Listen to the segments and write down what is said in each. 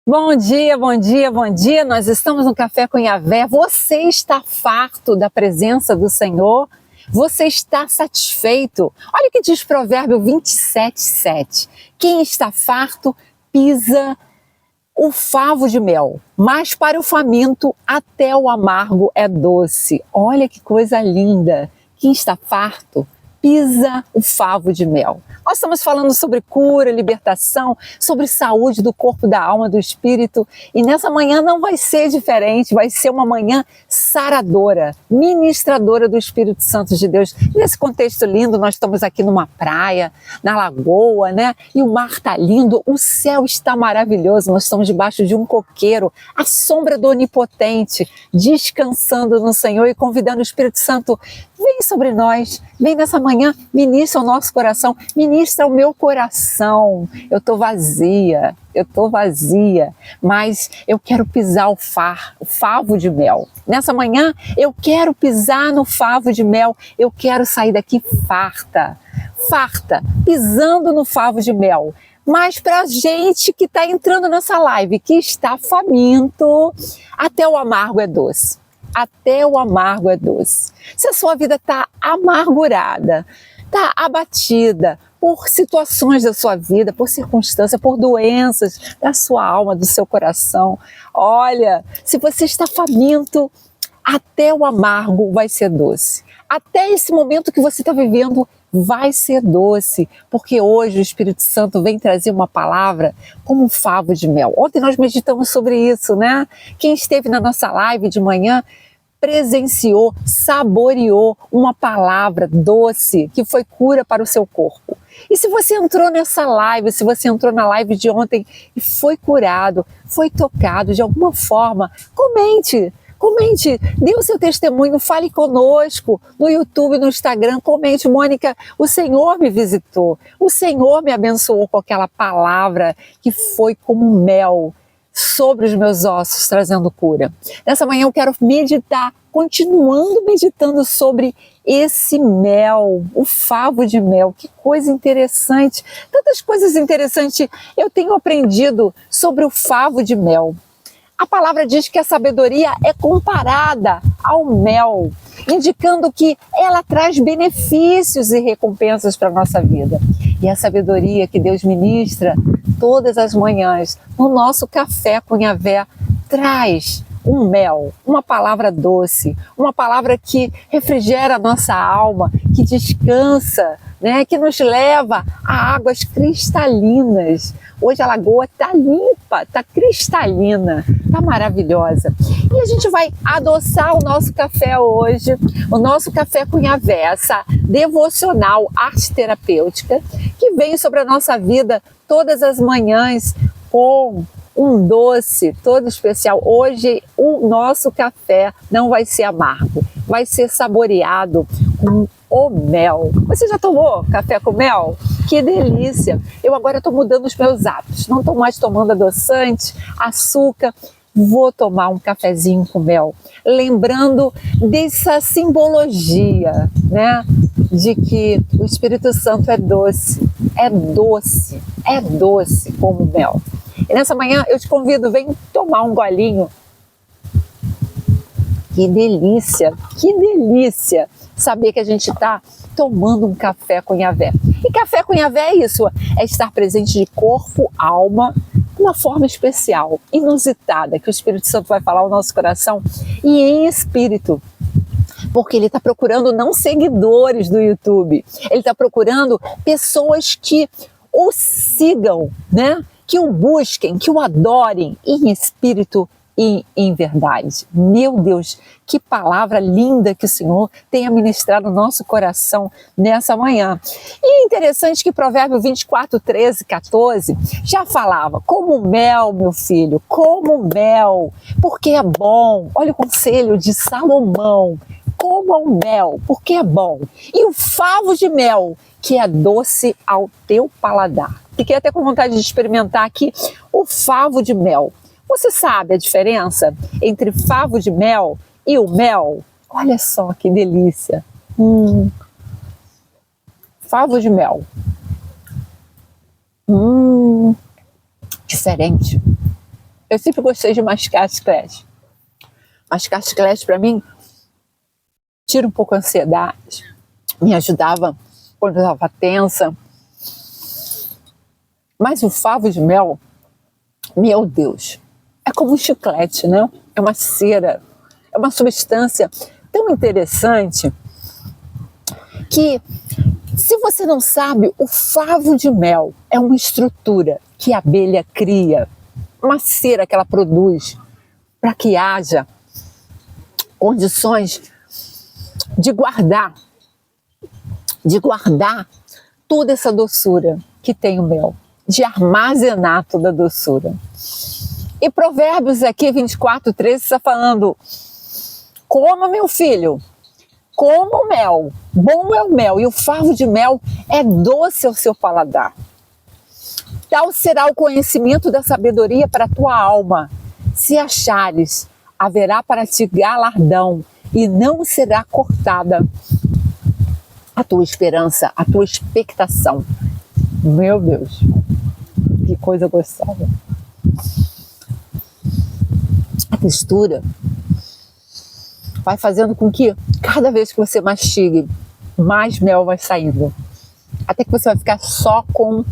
Bom dia, bom dia, bom dia. Nós estamos no Café com Yahvé. Você está farto da presença do Senhor? Você está satisfeito? Olha o que diz Provérbio 27:7. Quem está farto pisa o favo de mel, mas para o faminto até o amargo é doce. Olha que coisa linda. Quem está farto pisa o favo de mel. Nós estamos falando sobre cura, libertação, sobre saúde do corpo, da alma, do espírito. E nessa manhã não vai ser diferente, vai ser uma manhã saradora, ministradora do Espírito Santo de Deus. Nesse contexto lindo, nós estamos aqui numa praia, na lagoa, né? E o mar está lindo, o céu está maravilhoso. Nós estamos debaixo de um coqueiro, à sombra do Onipotente, descansando no Senhor e convidando o Espírito Santo. Vem sobre nós, vem nessa manhã, ministra o nosso coração, ministra o meu coração. Eu estou vazia, mas eu quero pisar o favo de mel. Nessa manhã, eu quero pisar no favo de mel, eu quero sair daqui farta, pisando no favo de mel. Mas para a gente que está entrando nessa live, que está faminto, até o amargo é doce. Até o amargo é doce. Se a sua vida está amargurada, está abatida por situações da sua vida, por circunstâncias, por doenças da sua alma, do seu coração, olha, se você está faminto, até o amargo vai ser doce. Até esse momento que você está vivendo vai ser doce, porque hoje o Espírito Santo vem trazer uma palavra como um favo de mel. Ontem nós meditamos sobre isso, né? Quem esteve na nossa live de manhã presenciou, saboreou uma palavra doce que foi cura para o seu corpo. E se você entrou nessa live, se você entrou na live de ontem e foi curado, foi tocado de alguma forma, comente, dê o seu testemunho, fale conosco no YouTube, no Instagram, comente, Mônica, o Senhor me visitou, o Senhor me abençoou com aquela palavra que foi como mel sobre os meus ossos, trazendo cura. Nessa manhã eu quero meditar, continuando meditando sobre esse mel, o favo de mel. Que coisa interessante, tantas coisas interessantes eu tenho aprendido sobre o favo de mel. A palavra diz que a sabedoria é comparada ao mel, indicando que ela traz benefícios e recompensas para a nossa vida. E a sabedoria que Deus ministra todas as manhãs no nosso Café com Yahvé traz um mel, uma palavra doce, uma palavra que refrigera a nossa alma, que descansa, né, que nos leva a águas cristalinas. Hoje a lagoa está limpa, está cristalina, está maravilhosa. E a gente vai adoçar o nosso café hoje, o nosso Café com Yahvé, essa devocional arte terapêutica que vem sobre a nossa vida todas as manhãs com um doce todo especial. Hoje o nosso café não vai ser amargo, vai ser saboreado com o mel. Você já tomou café com mel? Que delícia! Eu agora estou mudando os meus hábitos, não estou mais tomando adoçante, açúcar, vou tomar um cafezinho com mel, lembrando dessa simbologia, né, de que o Espírito Santo é doce como mel. E nessa manhã eu te convido, vem tomar um golinho. Que delícia saber que a gente está tomando um café com Yahvé. E café com Yahvé é isso, é estar presente de corpo, alma, de uma forma especial, inusitada, que o Espírito Santo vai falar ao nosso coração e em espírito. Porque ele está procurando não seguidores do YouTube, ele está procurando pessoas que o sigam, né? Que o busquem, que o adorem em espírito e em verdade. Meu Deus, que palavra linda que o Senhor tenha ministrado no nosso coração nessa manhã. E é interessante que Provérbio 24, 13, 14 já falava, como mel, meu filho, como mel, porque é bom. Olha o conselho de Salomão, coma o mel, porque é bom. E o favo de mel, que é doce ao teu paladar. Fiquei até com vontade de experimentar aqui o favo de mel. Você sabe a diferença entre favo de mel e o mel? Olha só que delícia. Favo de mel. Diferente. Eu sempre gostei de mascar chiclete. Mascar chiclete, para mim, tira um pouco a ansiedade. Me ajudava quando eu estava tensa. Mas o favo de mel, meu Deus, é como um chiclete, né? É uma cera, é uma substância tão interessante que, se você não sabe, o favo de mel é uma estrutura que a abelha cria, uma cera que ela produz para que haja condições de guardar toda essa doçura que tem o mel, de armazenar toda a doçura. E Provérbios aqui 24:13 está falando: coma, meu filho, coma o mel, bom é o mel, e o favo de mel é doce ao seu paladar. Tal será o conhecimento da sabedoria para a tua alma. Se achares, haverá para ti galardão, e não será cortada a tua esperança, a tua expectação. Meu Deus, que coisa gostosa. A textura vai fazendo com que cada vez que você mastigue, mais mel vai saindo. Até que você vai ficar só com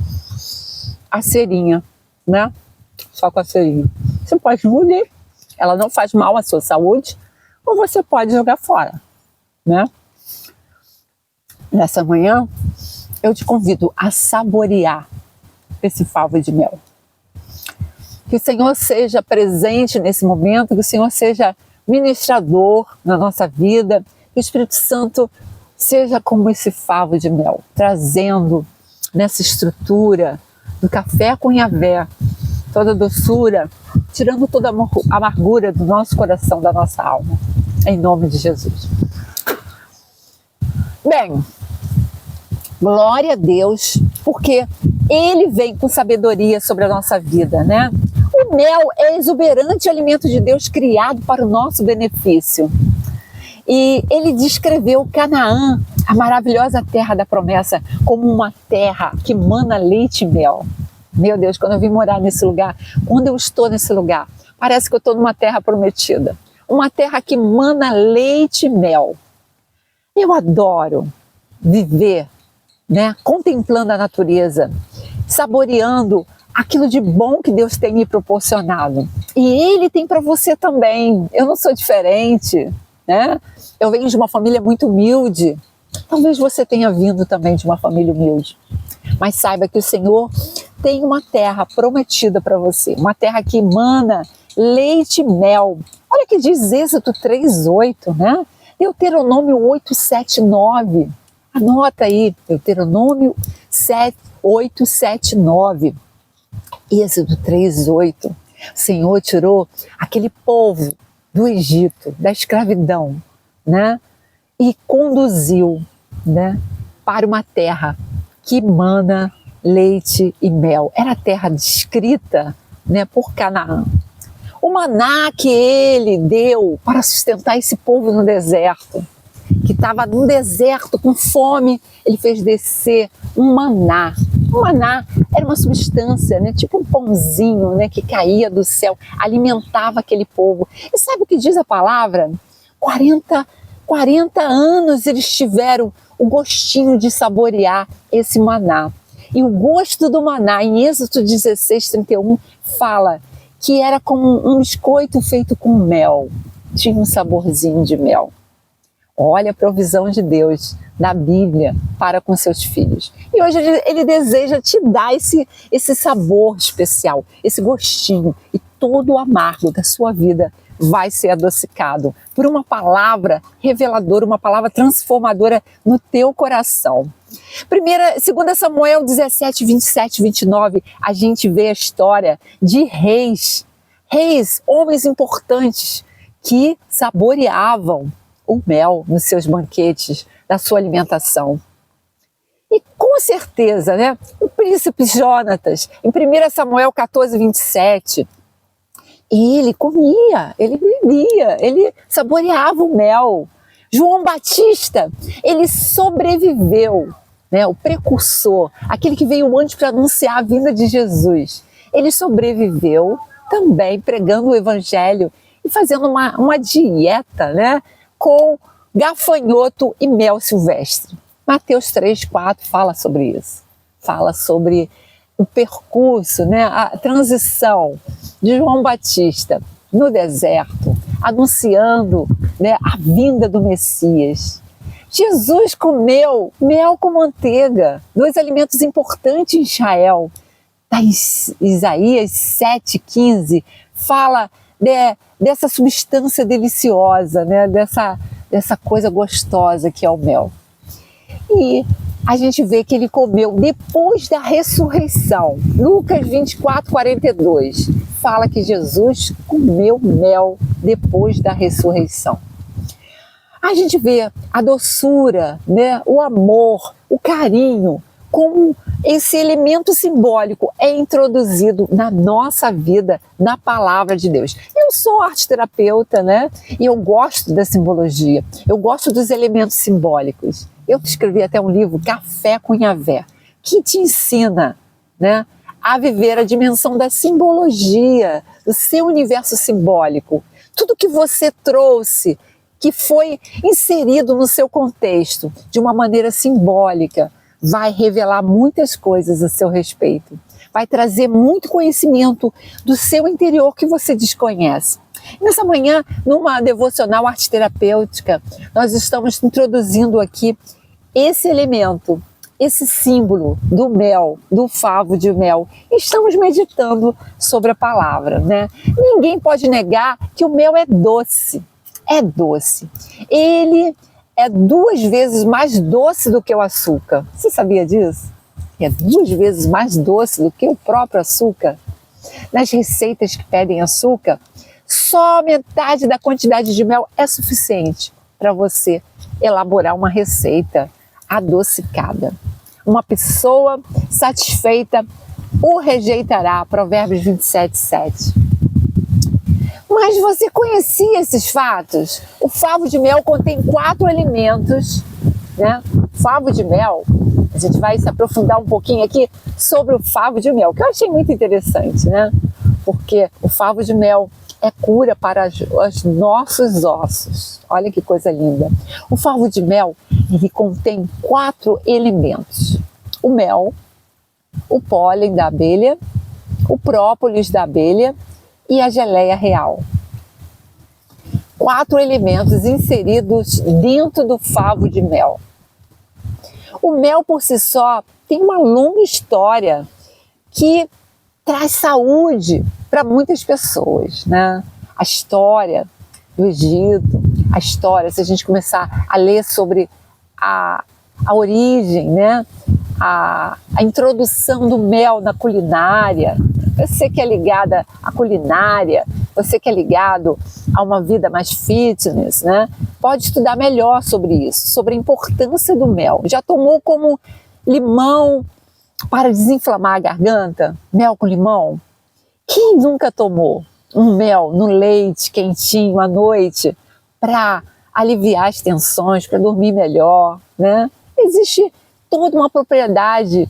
a cerinha, né? Só com a cerinha. Você pode engolir, ela não faz mal à sua saúde, ou você pode jogar fora, né? Nessa manhã, eu te convido a saborear esse favo de mel. Que o Senhor seja presente nesse momento, que o Senhor seja ministrador na nossa vida, que o Espírito Santo seja como esse favo de mel, trazendo nessa estrutura do café com Yahvé toda a doçura, tirando toda a amargura do nosso coração, da nossa alma, em nome de Jesus. Bem, glória a Deus, porque Ele vem com sabedoria sobre a nossa vida, né? O mel é exuberante alimento de Deus criado para o nosso benefício. E Ele descreveu Canaã, a maravilhosa terra da promessa, como uma terra que mana leite e mel. Meu Deus, quando eu vim morar nesse lugar, quando eu estou nesse lugar, parece que eu estou numa terra prometida. Uma terra que mana leite e mel. Eu adoro viver, né, contemplando a natureza, saboreando aquilo de bom que Deus tem me proporcionado. E Ele tem para você também. Eu não sou diferente, né? Eu venho de uma família muito humilde. Talvez você tenha vindo também de uma família humilde. Mas saiba que o Senhor tem uma terra prometida para você. Uma terra que emana leite e mel. Olha o que diz Êxodo 3:8, né? Deuteronômio 8:7-9. Anota aí, Deuteronômio 8:7-9. Êxodo 3:8. O Senhor tirou aquele povo do Egito, da escravidão, né? E conduziu, né, para uma terra que emana leite e mel. Era a terra descrita, né, por Canaã. O maná que Ele deu para sustentar esse povo no deserto, que estava no deserto com fome, Ele fez descer um maná. O maná era uma substância, né, tipo um pãozinho, né, que caía do céu, alimentava aquele povo. E sabe o que diz a palavra? 40 anos eles tiveram o gostinho de saborear esse maná. E o gosto do maná, em Êxodo 16:31, fala que era como um biscoito feito com mel. Tinha um saborzinho de mel. Olha a provisão de Deus na Bíblia para com seus filhos. E hoje Ele deseja te dar esse sabor especial, esse gostinho. E todo o amargo da sua vida vai ser adocicado por uma palavra reveladora, uma palavra transformadora no teu coração. 2 Samuel 17, 27, 29, a gente vê a história de reis, homens importantes que saboreavam o mel nos seus banquetes, na sua alimentação. E com certeza, né, o príncipe Jonatas, em 1 Samuel 14, 27, ele comia, ele bebia, ele saboreava o mel. João Batista, ele sobreviveu, né, o precursor, aquele que veio antes para anunciar a vinda de Jesus. Ele sobreviveu também pregando o evangelho e fazendo uma dieta, né, com gafanhoto e mel silvestre. Mateus 3:4 fala sobre isso. Fala sobre o percurso, né, a transição de João Batista no deserto, anunciando, né, a vinda do Messias. Jesus comeu mel com manteiga, dois alimentos importantes em Israel. Isaías 7,15 fala dessa substância deliciosa, né, dessa coisa gostosa que é o mel. E a gente vê que ele comeu depois da ressurreição. Lucas 24:42 fala que Jesus comeu mel depois da ressurreição. A gente vê a doçura, né, o amor, o carinho, como esse elemento simbólico é introduzido na nossa vida, na palavra de Deus. Eu sou arte-terapeuta, né? E eu gosto da simbologia, eu gosto dos elementos simbólicos. Eu escrevi até um livro, Café com Yahvé, que te ensina, né, a viver a dimensão da simbologia, do seu universo simbólico. Tudo que você trouxe, que foi inserido no seu contexto de uma maneira simbólica, vai revelar muitas coisas a seu respeito. Vai trazer muito conhecimento do seu interior que você desconhece. Nessa manhã, numa devocional arte-terapêutica, nós estamos introduzindo aqui esse elemento, esse símbolo do mel, do favo de mel. Estamos meditando sobre a palavra, né? Ninguém pode negar que o mel é doce. É doce. Ele é 2 vezes mais doce do que o açúcar. Você sabia disso? É 2 vezes mais doce do que o próprio açúcar. Nas receitas que pedem açúcar, só metade da quantidade de mel é suficiente para você elaborar uma receita adocicada. Uma pessoa satisfeita o rejeitará. Provérbios 27:7. Mas você conhecia esses fatos? O favo de mel contém 4 elementos, né? Favo de mel, a gente vai se aprofundar um pouquinho aqui sobre o favo de mel, que eu achei muito interessante, né? Porque o favo de mel é cura para os nossos ossos. Olha que coisa linda. O favo de mel, ele contém 4 elementos. O mel, o pólen da abelha, o própolis da abelha e a geleia real. 4 elementos inseridos dentro do favo de mel. O mel por si só tem uma longa história que traz saúde para muitas pessoas, né? A história do Egito, a história, se a gente começar a ler sobre a origem, né? A introdução do mel na culinária. Você que é ligada à culinária, você que é ligado a uma vida mais fitness, né? Pode estudar melhor sobre isso, sobre a importância do mel. Já tomou como limão para desinflamar a garganta? Mel com limão? Quem nunca tomou um mel no leite quentinho à noite para aliviar as tensões, para dormir melhor, né? Existe toda uma propriedade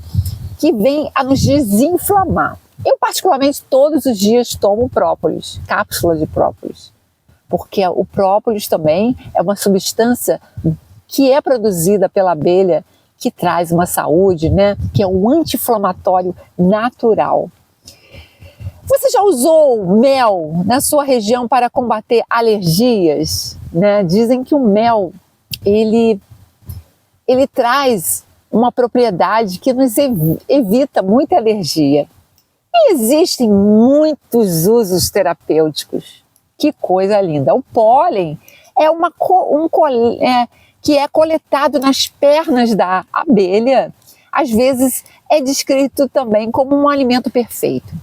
que vem a nos desinflamar. Eu, particularmente, todos os dias tomo própolis, cápsula de própolis, porque o própolis também é uma substância que é produzida pela abelha, que traz uma saúde, né? Que é um anti-inflamatório natural. Você já usou mel na sua região para combater alergias, né? Dizem que o mel, ele traz uma propriedade que nos evita muita alergia. E existem muitos usos terapêuticos. Que coisa linda! O pólen é que é coletado nas pernas da abelha. Às vezes é descrito também como um alimento perfeito.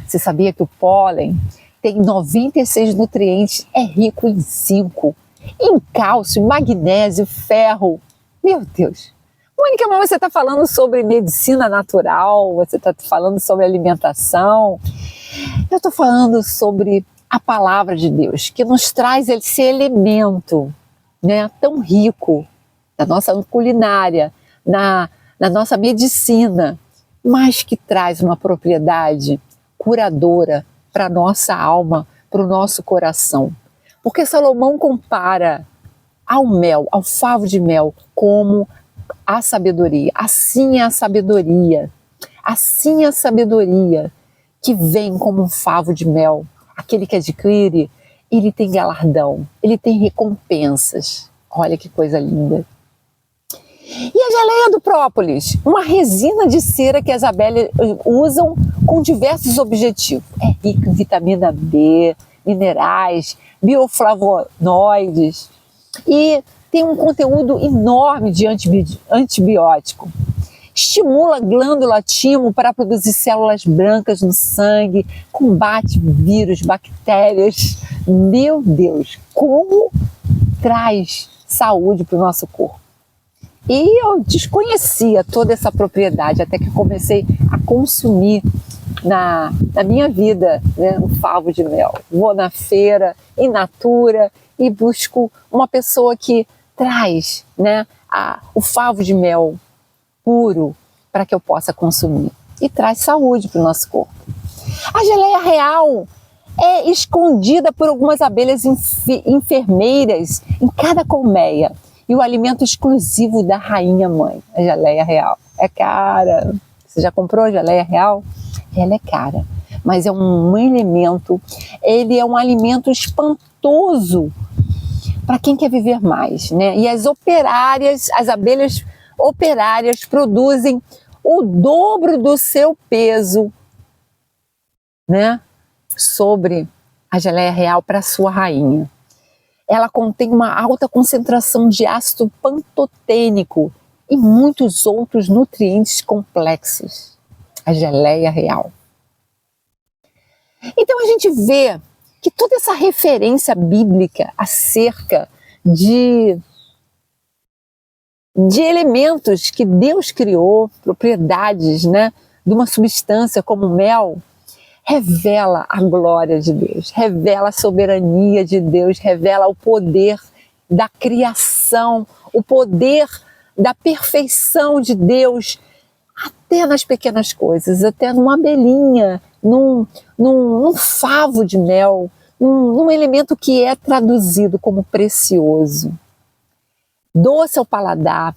Você sabia que o pólen tem 96 nutrientes, é rico em zinco, em cálcio, magnésio, ferro. Meu Deus! Mônica, mas você está falando sobre medicina natural, você está falando sobre alimentação. Eu estou falando sobre a palavra de Deus, que nos traz esse elemento, né, tão rico na nossa culinária, na nossa medicina, mas que traz uma propriedade curadora para a nossa alma, para o nosso coração. Porque Salomão compara ao mel, ao favo de mel, como a sabedoria. Assim é a sabedoria. Assim é a sabedoria que vem como um favo de mel. Aquele que adquire, ele tem galardão, ele tem recompensas. Olha que coisa linda. E a geleia do própolis? Uma resina de cera que as abelhas usam com diversos objetivos. É rico em vitamina B, minerais, bioflavonoides e tem um conteúdo enorme de antibiótico. Estimula a glândula timo para produzir células brancas no sangue, combate vírus, bactérias. Meu Deus, como traz saúde para o nosso corpo. E eu desconhecia toda essa propriedade até que comecei a consumir na minha vida, né, o favo de mel. Vou na feira, in natura, e busco uma pessoa que traz, né, o favo de mel puro para que eu possa consumir. E traz saúde para o nosso corpo. A geleia real é escondida por algumas abelhas enfermeiras em cada colmeia. E o alimento exclusivo da rainha mãe, a geleia real. É cara. Você já comprou a geleia real? Ela é cara, mas é um elemento, ele é um alimento espantoso para quem quer viver mais, né? E as abelhas operárias produzem o dobro do seu peso, né, sobre a geleia real para a sua rainha. Ela contém uma alta concentração de ácido pantotênico e muitos outros nutrientes complexos. A geleia real. Então a gente vê que toda essa referência bíblica acerca de elementos que Deus criou, propriedades, né, de uma substância como o mel, revela a glória de Deus, revela a soberania de Deus, revela o poder da criação, o poder da perfeição de Deus, até nas pequenas coisas, até numa abelhinha, num favo de mel, num elemento que é traduzido como precioso. Doce ao paladar,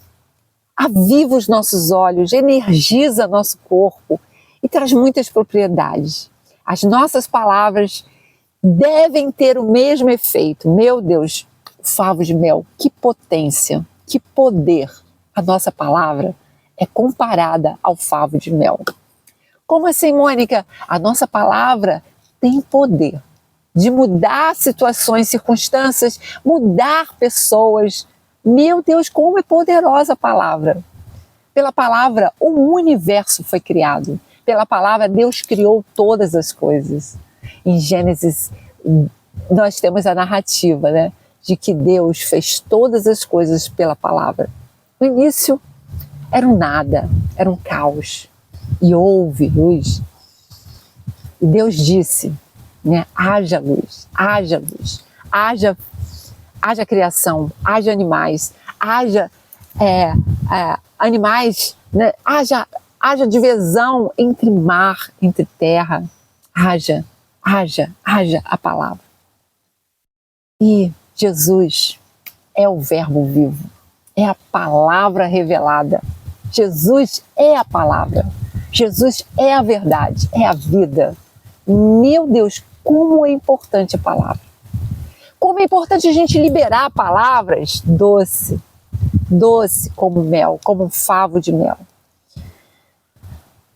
aviva os nossos olhos, energiza nosso corpo e traz muitas propriedades. As nossas palavras devem ter o mesmo efeito. Meu Deus, favo de mel, que potência, que poder. A nossa palavra é comparada ao favo de mel. Como assim, Mônica? A nossa palavra tem poder de mudar situações, circunstâncias, mudar pessoas. Meu Deus, como é poderosa a palavra. Pela palavra, o universo foi criado. Pela palavra, Deus criou todas as coisas. Em Gênesis, nós temos a narrativa, né, de que Deus fez todas as coisas pela palavra. No início, era um nada, era um caos. E houve luz. E Deus disse, né, haja luz, haja criação, haja animais, haja animais, né, haja divisão entre mar, entre terra, haja a palavra. E Jesus é o verbo vivo, é a palavra revelada. Jesus é a palavra, Jesus é a verdade, é a vida. Meu Deus, como é importante a palavra. Como é importante a gente liberar palavras doce como mel, como um favo de mel.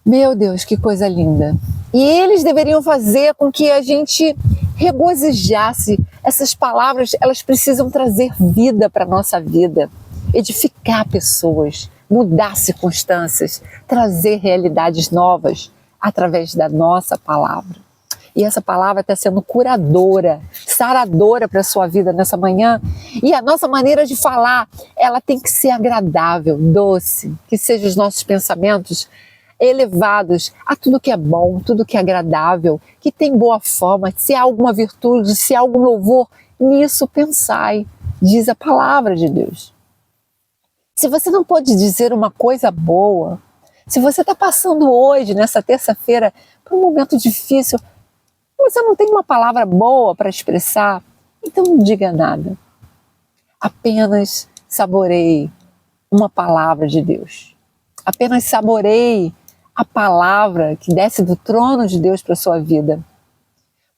Meu Deus, que coisa linda. E eles deveriam fazer com que a gente regozijasse. Essas palavras, elas precisam trazer vida para a nossa vida, edificar pessoas, mudar circunstâncias, trazer realidades novas através da nossa palavra. E essa palavra está sendo curadora, saradora para a sua vida nessa manhã. E a nossa maneira de falar, ela tem que ser agradável, doce, que sejam os nossos pensamentos elevados a tudo que é bom, tudo que é agradável, que tem boa forma. Se há alguma virtude, se há algum louvor, nisso pensai, diz a palavra de Deus. Se você não pode dizer uma coisa boa, se você está passando hoje, nessa terça-feira, por um momento difícil, Você não tem uma palavra boa para expressar? Então não diga nada. Apenas saboreie uma palavra de Deus. Apenas saboreie a palavra que desce do trono de Deus para a sua vida.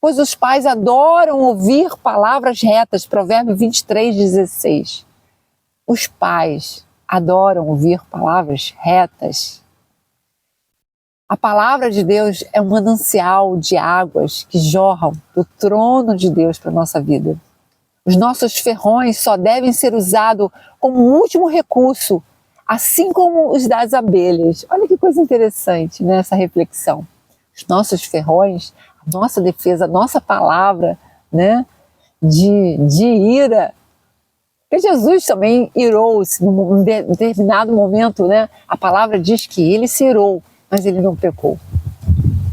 Pois os pais adoram ouvir palavras retas, Provérbios 23:16. Os pais adoram ouvir palavras retas. A palavra de Deus é um manancial de águas que jorram do trono de Deus para a nossa vida. Os nossos ferrões só devem ser usados como último recurso, assim como os das abelhas. Olha que coisa interessante, né, essa reflexão. Os nossos ferrões, a nossa defesa, a nossa palavra, né, de ira. Porque Jesus também irou-se num determinado momento, né? A palavra diz que ele se irou, mas ele não pecou.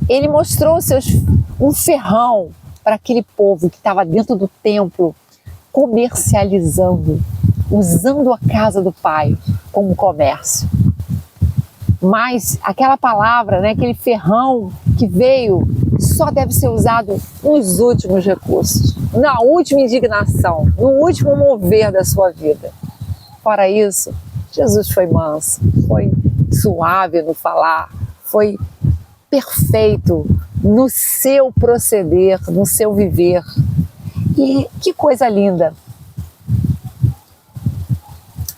Ele mostrou um ferrão para aquele povo que estava dentro do templo, comercializando, usando a casa do Pai como comércio. Mas aquela palavra, né, aquele ferrão que veio, só deve ser usado nos últimos recursos, na última indignação, no último mover da sua vida. Fora isso, Jesus foi manso, foi suave no falar, foi perfeito no seu proceder, no seu viver. E que coisa linda!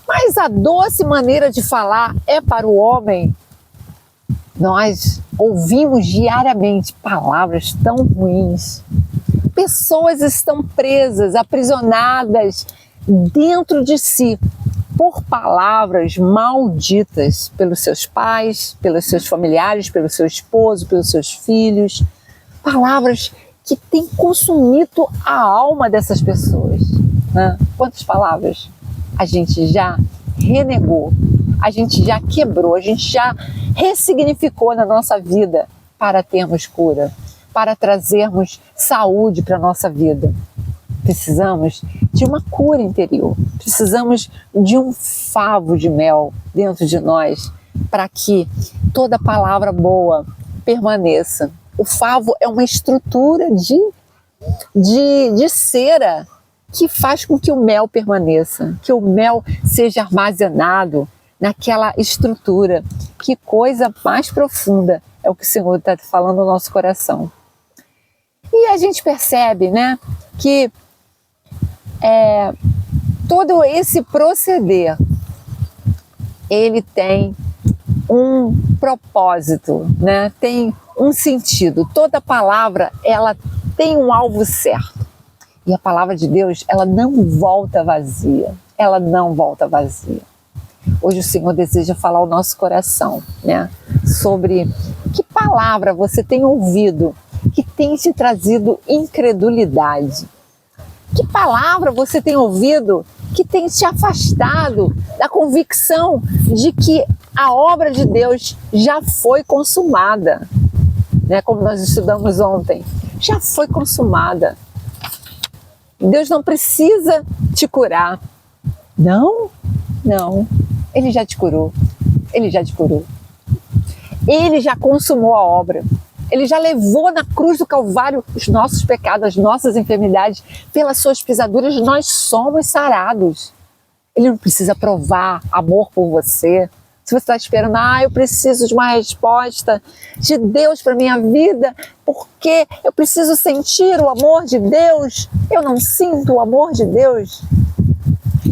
Mas a doce maneira de falar é para o homem. Nós ouvimos diariamente palavras tão ruins. Pessoas estão presas, aprisionadas dentro de si por palavras malditas pelos seus pais, pelos seus familiares, pelo seu esposo, pelos seus filhos. Palavras que têm consumido a alma dessas pessoas, né? Quantas palavras a gente já renegou, a gente já quebrou, a gente já ressignificou na nossa vida para termos cura, para trazermos saúde para a nossa vida. Precisamos de uma cura interior, precisamos de um favo de mel dentro de nós para que toda palavra boa permaneça. O favo é uma estrutura de cera que faz com que o mel permaneça, que o mel seja armazenado naquela estrutura. Que coisa mais profunda é o que o Senhor está falando no nosso coração. E a gente percebe, né, que todo esse proceder, ele tem um propósito, né? Tem um sentido. Toda palavra, ela tem um alvo certo. E a palavra de Deus, ela não volta vazia. Ela não volta vazia. Hoje o Senhor deseja falar ao nosso coração, né? Sobre que palavra você tem ouvido que tem te trazido incredulidade. Que palavra você tem ouvido que tem te afastado da convicção de que a obra de Deus já foi consumada, né? Como nós estudamos ontem, já foi consumada. Deus não precisa te curar. Não, Ele já te curou. Ele já te curou. Ele já consumou a obra. Ele já levou na cruz do Calvário os nossos pecados, as nossas enfermidades. Pelas suas pisaduras nós somos sarados. Ele não precisa provar amor por você. Se você está esperando, eu preciso de uma resposta de Deus para a minha vida, porque eu preciso sentir o amor de Deus, eu não sinto o amor de Deus.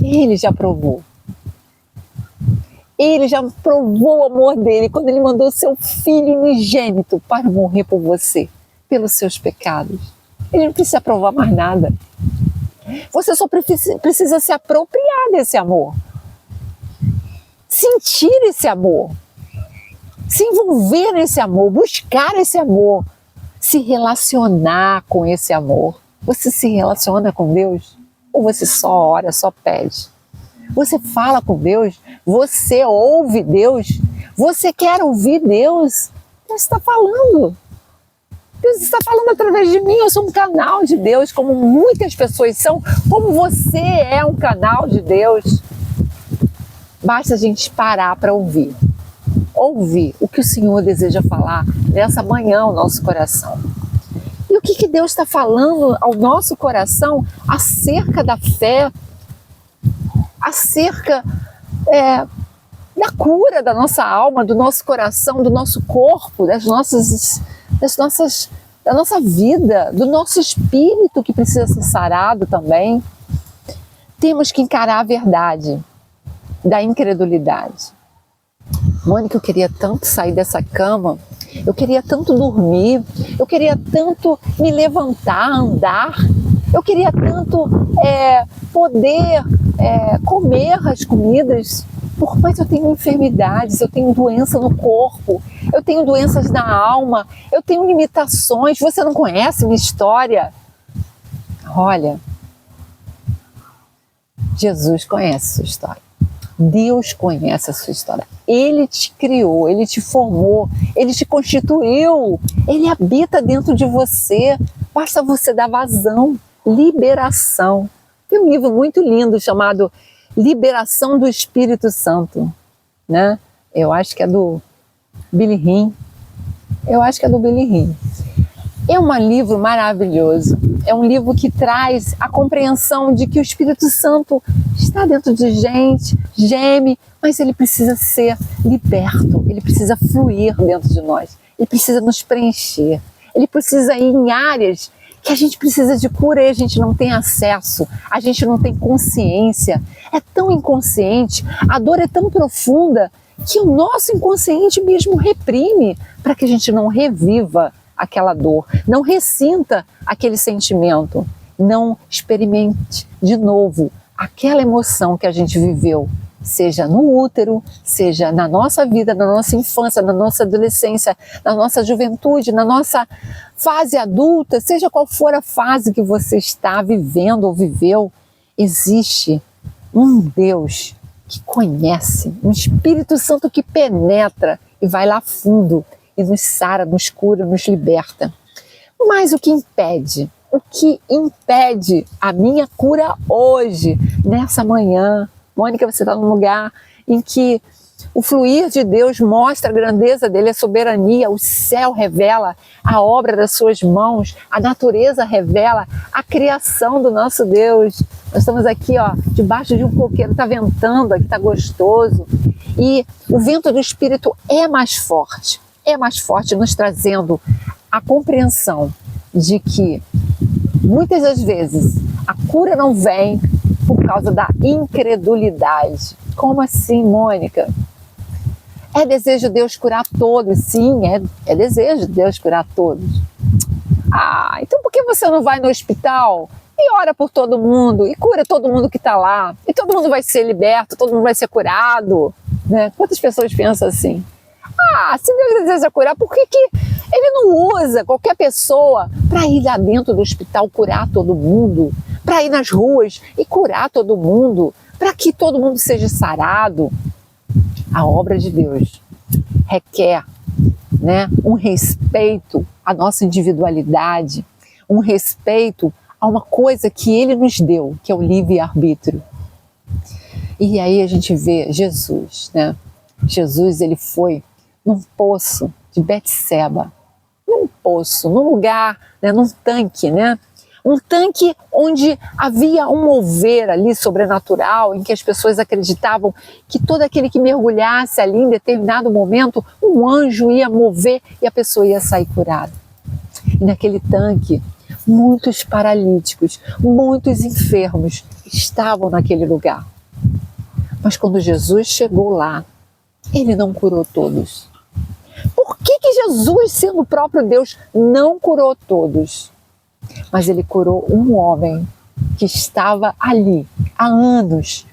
Ele já provou. Ele já provou o amor dele quando ele mandou seu filho unigênito para morrer por você, pelos seus pecados. Ele não precisa provar mais nada. Você só precisa se apropriar desse amor. Sentir esse amor, se envolver nesse amor, buscar esse amor, se relacionar com esse amor. Você se relaciona com Deus? Ou você só ora, só pede? Você fala com Deus? Você ouve Deus? Você quer ouvir Deus? Deus está falando. Deus está falando através de mim. Eu sou um canal de Deus, como muitas pessoas são, como você é um canal de Deus. Basta a gente parar para ouvir. Ouvir o que o Senhor deseja falar nessa manhã ao nosso coração. E o que Deus está falando ao nosso coração acerca da fé, acerca da cura da nossa alma, do nosso coração, do nosso corpo, da nossa vida, do nosso espírito que precisa ser sarado também. Temos que encarar a verdade da incredulidade. Mônica, eu queria tanto sair dessa cama, eu queria tanto dormir, eu queria tanto me levantar, andar, eu queria tanto poder comer as comidas, mas eu tenho enfermidades, eu tenho doença no corpo, eu tenho doenças na alma, eu tenho limitações, você não conhece minha história? Olha, Jesus conhece a sua história. Deus conhece a sua história. Ele te criou, Ele te formou, Ele te constituiu. Ele habita dentro de você. Basta você dar vazão. Liberação. Tem um livro muito lindo chamado Liberação do Espírito Santo, né? Eu acho que é do Billy Hinn. É um livro maravilhoso. É um livro que traz a compreensão de que o Espírito Santo está dentro de gente, geme, mas ele precisa ser liberto, ele precisa fluir dentro de nós, ele precisa nos preencher, ele precisa ir em áreas que a gente precisa de cura e a gente não tem acesso, a gente não tem consciência, é tão inconsciente, a dor é tão profunda que o nosso inconsciente mesmo reprime para que a gente não reviva aquela dor, não ressinta aquele sentimento, não experimente de novo aquela emoção que a gente viveu, seja no útero, seja na nossa vida, na nossa infância, na nossa adolescência, na nossa juventude, na nossa fase adulta, seja qual for a fase que você está vivendo ou viveu, existe um Deus que conhece, um Espírito Santo que penetra e vai lá fundo e nos sara, nos cura, nos liberta. Mas o que impede? O que impede a minha cura hoje, nessa manhã? Mônica, você está num lugar em que o fluir de Deus mostra a grandeza dele, a soberania, o céu revela a obra das suas mãos, a natureza revela a criação do nosso Deus. Nós estamos aqui, debaixo de um coqueiro, está ventando aqui, está gostoso. E o vento do Espírito é mais forte nos trazendo a compreensão de que muitas das vezes a cura não vem por causa da incredulidade. Como assim, Mônica? É desejo de Deus curar todos? Sim, é desejo de Deus curar todos. Então por que você não vai no hospital e ora por todo mundo e cura todo mundo que está lá? E todo mundo vai ser liberto, todo mundo vai ser curado? Né? Quantas pessoas pensam assim? Se Deus deseja curar, por que ele não usa qualquer pessoa para ir lá dentro do hospital curar todo mundo? Para ir nas ruas e curar todo mundo? Para que todo mundo seja sarado? A obra de Deus requer, um respeito à nossa individualidade, um respeito a uma coisa que Ele nos deu, que é o livre-arbítrio. E aí a gente vê Jesus, Jesus, ele foi num poço de Betseba, num poço, num lugar, num tanque, um tanque onde havia um mover ali sobrenatural, em que as pessoas acreditavam que todo aquele que mergulhasse ali em determinado momento, um anjo ia mover e a pessoa ia sair curada. E naquele tanque, muitos paralíticos, muitos enfermos estavam naquele lugar. Mas quando Jesus chegou lá, ele não curou todos. Por que Jesus, sendo o próprio Deus, não curou todos? Mas ele curou um homem que estava ali há anos,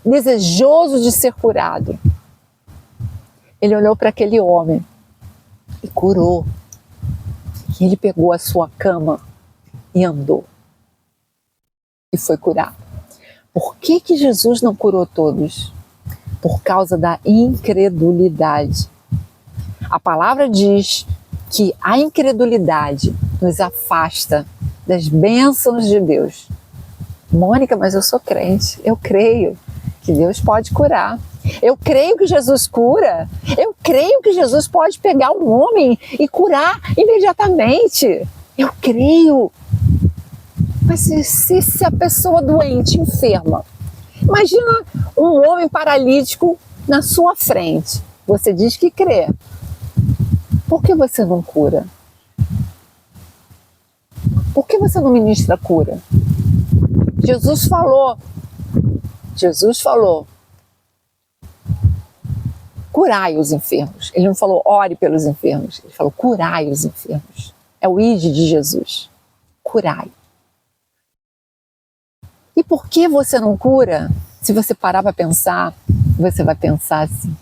desejoso de ser curado. Ele olhou para aquele homem e curou. E ele pegou a sua cama e andou. E foi curado. Por que Jesus não curou todos? Por causa da incredulidade. A palavra diz que a incredulidade nos afasta das bênçãos de Deus. Mônica, mas eu sou crente, eu creio que Deus pode curar. Eu creio que Jesus cura. Eu creio que Jesus pode pegar um homem e curar imediatamente. Eu creio. Mas se a pessoa doente, enferma, imagina um homem paralítico na sua frente. Você diz que crê. Por que você não cura? Por que você não ministra cura? Jesus falou, curai os enfermos. Ele não falou ore pelos enfermos, ele falou curai os enfermos. É o ide de Jesus, curai. E por que você não cura? Se você parar para pensar, você vai pensar assim,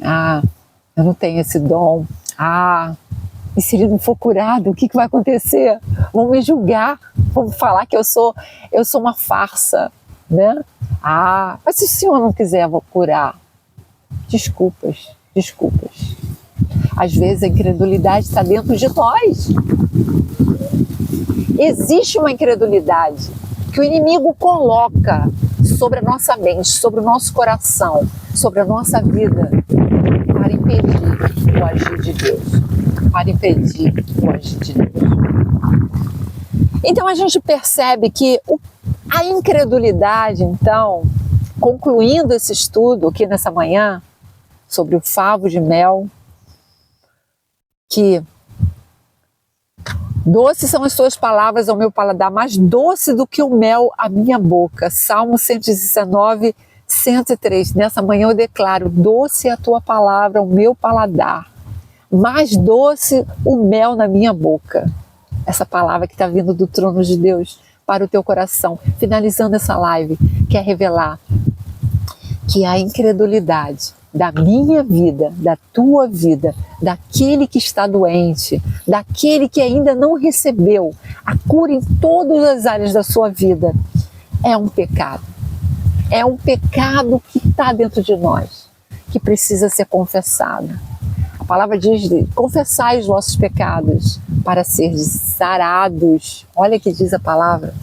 eu não tenho esse dom, e se ele não for curado, o que vai acontecer? Vão me julgar, vão falar que eu sou uma farsa, né? Mas se o Senhor não quiser, eu vou curar. Desculpas. Às vezes a incredulidade está dentro de nós. Existe uma incredulidade que o inimigo coloca sobre a nossa mente, sobre o nosso coração, sobre a nossa vida, para impedir o agir de Deus. Então a gente percebe que a incredulidade, então, concluindo esse estudo aqui nessa manhã, sobre o favo de mel, que doces são as suas palavras ao meu paladar, mais doce do que o mel à minha boca. Salmo 119, 103. Nessa manhã eu declaro, doce é a tua palavra ao meu paladar, mais doce o mel na minha boca. Essa palavra que está vindo do trono de Deus para o teu coração. Finalizando essa live, quer revelar que a incredulidade da minha vida, da tua vida, daquele que está doente, daquele que ainda não recebeu a cura em todas as áreas da sua vida, é um pecado. É um pecado que está dentro de nós, que precisa ser confessado. A palavra diz, confessai os vossos pecados para serdes sarados. Olha que diz a palavra.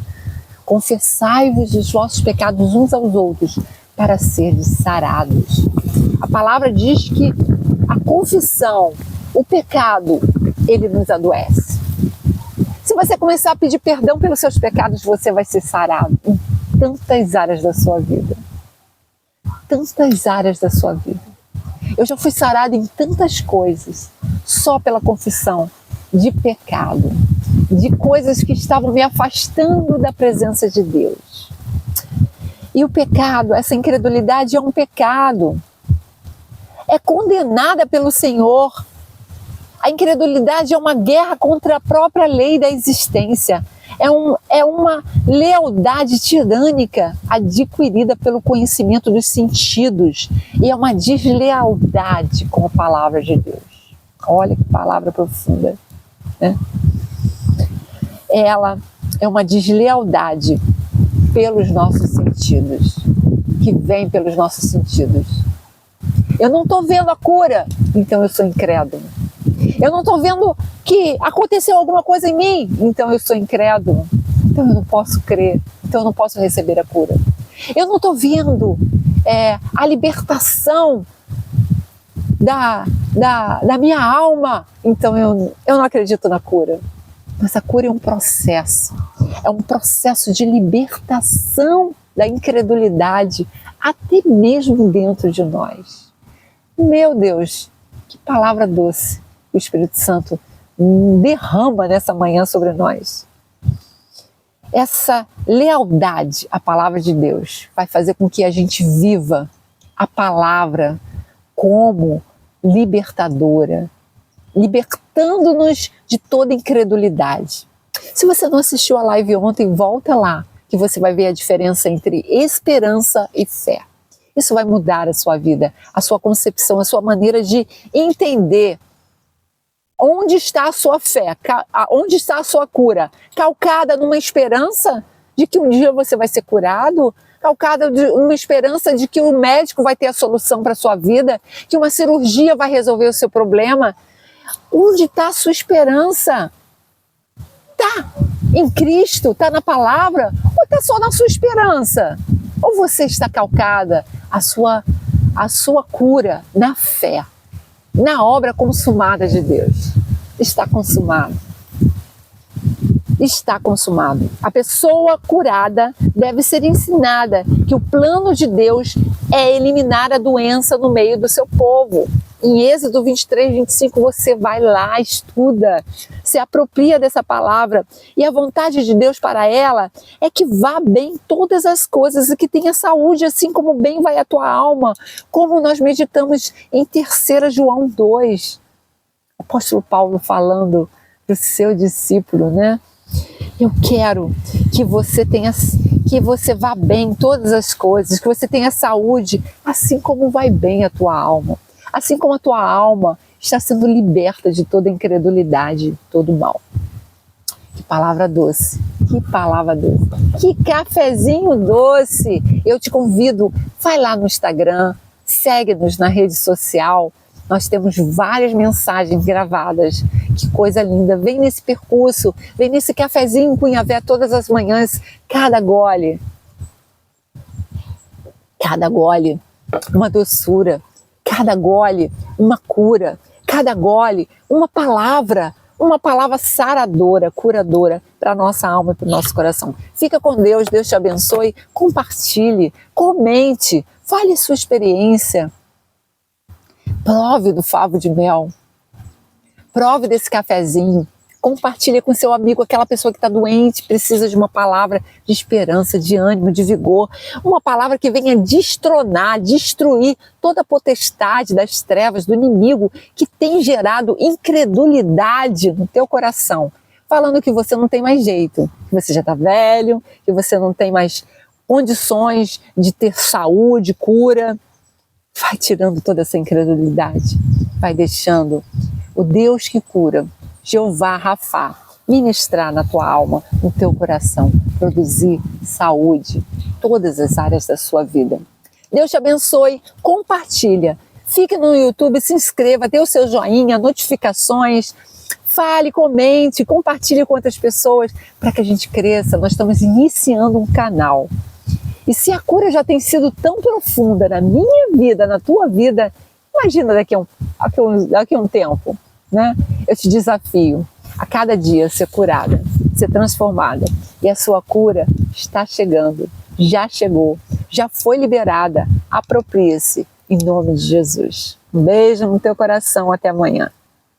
Confessai-vos os vossos pecados uns aos outros para serdes sarados. A palavra diz que a confissão, o pecado, ele nos adoece. Se você começar a pedir perdão pelos seus pecados, você vai ser sarado em tantas áreas da sua vida. Tantas áreas da sua vida. Eu já fui sarada em tantas coisas, só pela confissão de pecado, de coisas que estavam me afastando da presença de Deus. E o pecado, essa incredulidade é um pecado. É condenada pelo Senhor. A incredulidade é uma guerra contra a própria lei da existência. É uma lealdade tirânica adquirida pelo conhecimento dos sentidos. E é uma deslealdade com a palavra de Deus. Olha que palavra profunda, né? Ela é uma deslealdade pelos nossos sentidos, que vem pelos nossos sentidos. Eu não estou vendo a cura, então eu sou incrédulo. Eu não estou vendo que aconteceu alguma coisa em mim, então eu sou incrédulo. Então eu não posso crer, então eu não posso receber a cura. Eu não estou vendo a libertação da minha alma, então eu não acredito na cura. Mas a cura é um processo de libertação da incredulidade, até mesmo dentro de nós. Meu Deus, que palavra doce o Espírito Santo derrama nessa manhã sobre nós. Essa lealdade à palavra de Deus vai fazer com que a gente viva a palavra como libertadora, libertando-nos de toda incredulidade. Se você não assistiu a live ontem, volta lá, que você vai ver a diferença entre esperança e fé. Isso vai mudar a sua vida, a sua concepção, a sua maneira de entender onde está a sua fé, onde está a sua cura. Calcada numa esperança de que um dia você vai ser curado, calcada numa esperança de que o médico vai ter a solução para a sua vida, que uma cirurgia vai resolver o seu problema. Onde está a sua esperança? Está em Cristo? Está na palavra? Ou está só na sua esperança? Ou você está calcada a sua cura na fé, na obra consumada de Deus? Está consumado. está consumado. A pessoa curada deve ser ensinada que o plano de Deus é eliminar a doença no meio do seu povo. Em Êxodo 23, 25, você vai lá, estuda, se apropria dessa palavra. E a vontade de Deus para ela é que vá bem todas as coisas e que tenha saúde, assim como bem vai a tua alma. Como nós meditamos em 3 João 2. O apóstolo Paulo falando para o seu discípulo, né? Eu quero que você vá bem em todas as coisas, que você tenha saúde, assim como vai bem a tua alma. Assim como a tua alma está sendo liberta de toda incredulidade, todo mal. Que palavra doce, que palavra doce, que cafezinho doce. Eu te convido, vai lá no Instagram, segue-nos na rede social. Nós temos várias mensagens gravadas. Que coisa linda. Vem nesse percurso, vem nesse cafezinho Cunhavé todas as manhãs. Cada gole, uma doçura. Cada gole, uma cura. Cada gole, uma palavra saradora, curadora para a nossa alma e para o nosso coração. Fica com Deus, Deus te abençoe. Compartilhe, comente, fale sua experiência. Prove do favo de mel. Prove desse cafezinho. Compartilhe com seu amigo, aquela pessoa que está doente, precisa de uma palavra de esperança, de ânimo, de vigor. Uma palavra que venha destronar, destruir toda a potestade das trevas, do inimigo que tem gerado incredulidade no teu coração. Falando que você não tem mais jeito, que você já está velho, que você não tem mais condições de ter saúde, cura. Vai tirando toda essa incredulidade, vai deixando o Deus que cura, Jeová Rafá, ministrar na tua alma, no teu coração, produzir saúde, todas as áreas da sua vida. Deus te abençoe, compartilha, fique no YouTube, se inscreva, dê o seu joinha, notificações, fale, comente, compartilhe com outras pessoas para que a gente cresça. Nós estamos iniciando um canal. E se a cura já tem sido tão profunda na minha vida, na tua vida, imagina daqui a um tempo, né? Eu te desafio a cada dia ser curada, ser transformada. E a sua cura está chegando, já chegou, já foi liberada. Aproprie-se em nome de Jesus. Um beijo no teu coração, até amanhã.